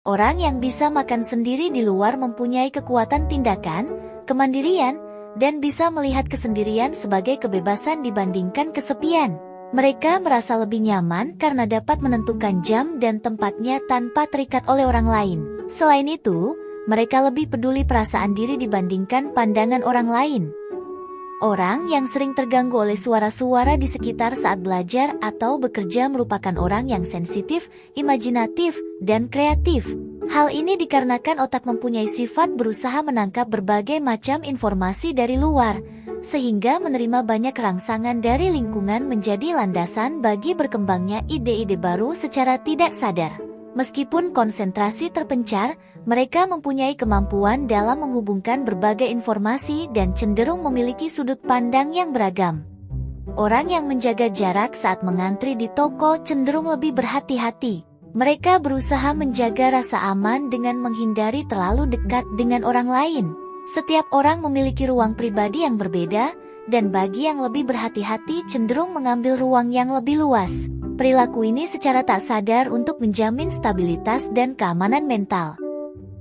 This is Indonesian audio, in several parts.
Orang yang bisa makan sendiri di luar mempunyai kekuatan tindakan, kemandirian, dan bisa melihat kesendirian sebagai kebebasan dibandingkan kesepian. Mereka merasa lebih nyaman karena dapat menentukan jam dan tempatnya tanpa terikat oleh orang lain. Selain itu, mereka lebih peduli perasaan diri dibandingkan pandangan orang lain. Orang yang sering terganggu oleh suara-suara di sekitar saat belajar atau bekerja merupakan orang yang sensitif, imajinatif, dan kreatif. Hal ini dikarenakan otak mempunyai sifat berusaha menangkap berbagai macam informasi dari luar, sehingga menerima banyak rangsangan dari lingkungan menjadi landasan bagi berkembangnya ide-ide baru secara tidak sadar. Meskipun konsentrasi terpencar, mereka mempunyai kemampuan dalam menghubungkan berbagai informasi dan cenderung memiliki sudut pandang yang beragam. Orang yang menjaga jarak saat mengantri di toko cenderung lebih berhati-hati. Mereka berusaha menjaga rasa aman dengan menghindari terlalu dekat dengan orang lain. Setiap orang memiliki ruang pribadi yang berbeda, dan bagi yang lebih berhati-hati cenderung mengambil ruang yang lebih luas. Perilaku ini secara tak sadar untuk menjamin stabilitas dan keamanan mental.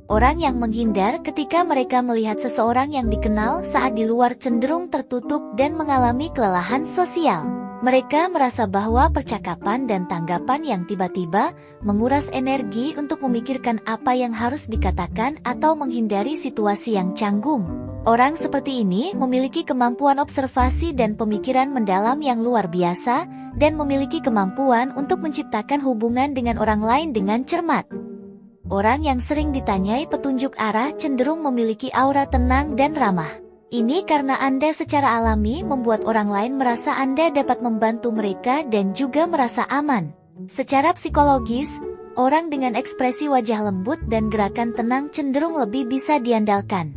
Orang yang menghindar ketika mereka melihat seseorang yang dikenal saat di luar cenderung tertutup dan mengalami kelelahan sosial. Mereka merasa bahwa percakapan dan tanggapan yang tiba-tiba menguras energi untuk memikirkan apa yang harus dikatakan atau menghindari situasi yang canggung. Orang seperti ini memiliki kemampuan observasi dan pemikiran mendalam yang luar biasa, dan memiliki kemampuan untuk menciptakan hubungan dengan orang lain dengan cermat. Orang yang sering ditanyai petunjuk arah cenderung memiliki aura tenang dan ramah. Ini karena Anda secara alami membuat orang lain merasa Anda dapat membantu mereka dan juga merasa aman. Secara psikologis, orang dengan ekspresi wajah lembut dan gerakan tenang cenderung lebih bisa diandalkan.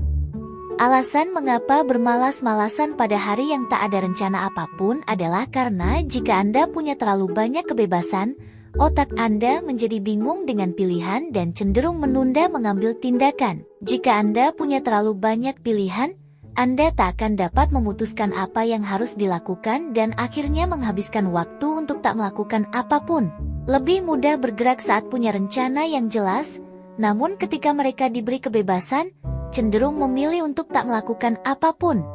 Alasan mengapa bermalas-malasan pada hari yang tak ada rencana apapun adalah karena jika Anda punya terlalu banyak kebebasan, otak Anda menjadi bingung dengan pilihan dan cenderung menunda mengambil tindakan. Jika Anda punya terlalu banyak pilihan, Anda tak akan dapat memutuskan apa yang harus dilakukan dan akhirnya menghabiskan waktu untuk tak melakukan apapun. Lebih mudah bergerak saat punya rencana yang jelas, namun ketika mereka diberi kebebasan, cenderung memilih untuk tak melakukan apapun.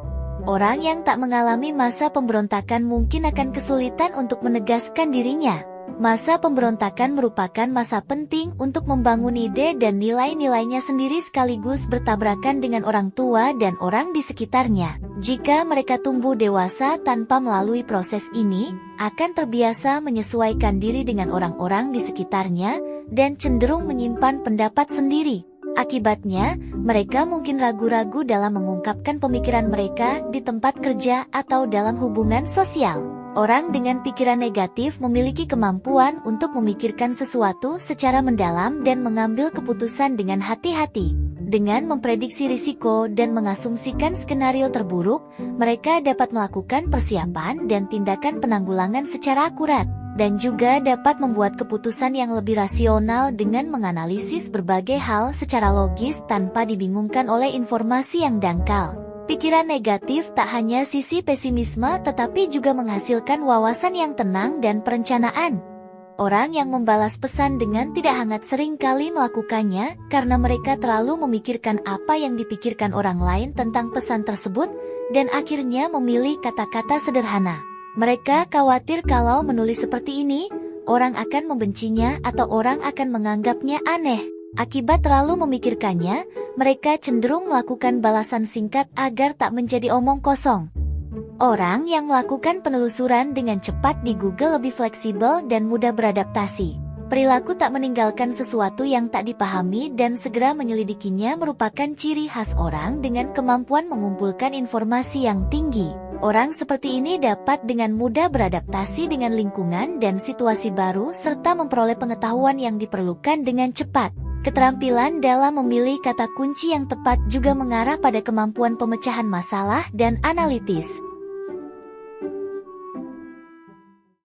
Orang yang tak mengalami masa pemberontakan mungkin akan kesulitan untuk menegaskan dirinya. Masa pemberontakan merupakan masa penting untuk membangun ide dan nilai-nilainya sendiri sekaligus bertabrakan dengan orang tua dan orang di sekitarnya. Jika mereka tumbuh dewasa tanpa melalui proses ini, akan terbiasa menyesuaikan diri dengan orang-orang di sekitarnya dan cenderung menyimpan pendapat sendiri. Akibatnya, mereka mungkin ragu-ragu dalam mengungkapkan pemikiran mereka di tempat kerja atau dalam hubungan sosial. Orang dengan pikiran negatif memiliki kemampuan untuk memikirkan sesuatu secara mendalam dan mengambil keputusan dengan hati-hati. Dengan memprediksi risiko dan mengasumsikan skenario terburuk, mereka dapat melakukan persiapan dan tindakan penanggulangan secara akurat, dan juga dapat membuat keputusan yang lebih rasional dengan menganalisis berbagai hal secara logis tanpa dibingungkan oleh informasi yang dangkal. Pikiran negatif tak hanya sisi pesimisme tetapi juga menghasilkan wawasan yang tenang dan perencanaan. Orang yang membalas pesan dengan tidak hangat seringkali melakukannya karena mereka terlalu memikirkan apa yang dipikirkan orang lain tentang pesan tersebut dan akhirnya memilih kata-kata sederhana. Mereka khawatir kalau menulis seperti ini, orang akan membencinya atau orang akan menganggapnya aneh. Akibat terlalu memikirkannya, mereka cenderung melakukan balasan singkat agar tak menjadi omong kosong. Orang yang melakukan penelusuran dengan cepat di Google lebih fleksibel dan mudah beradaptasi. Perilaku tak meninggalkan sesuatu yang tak dipahami dan segera menyelidikinya merupakan ciri khas orang dengan kemampuan mengumpulkan informasi yang tinggi. Orang seperti ini dapat dengan mudah beradaptasi dengan lingkungan dan situasi baru serta memperoleh pengetahuan yang diperlukan dengan cepat. Keterampilan dalam memilih kata kunci yang tepat juga mengarah pada kemampuan pemecahan masalah dan analitis.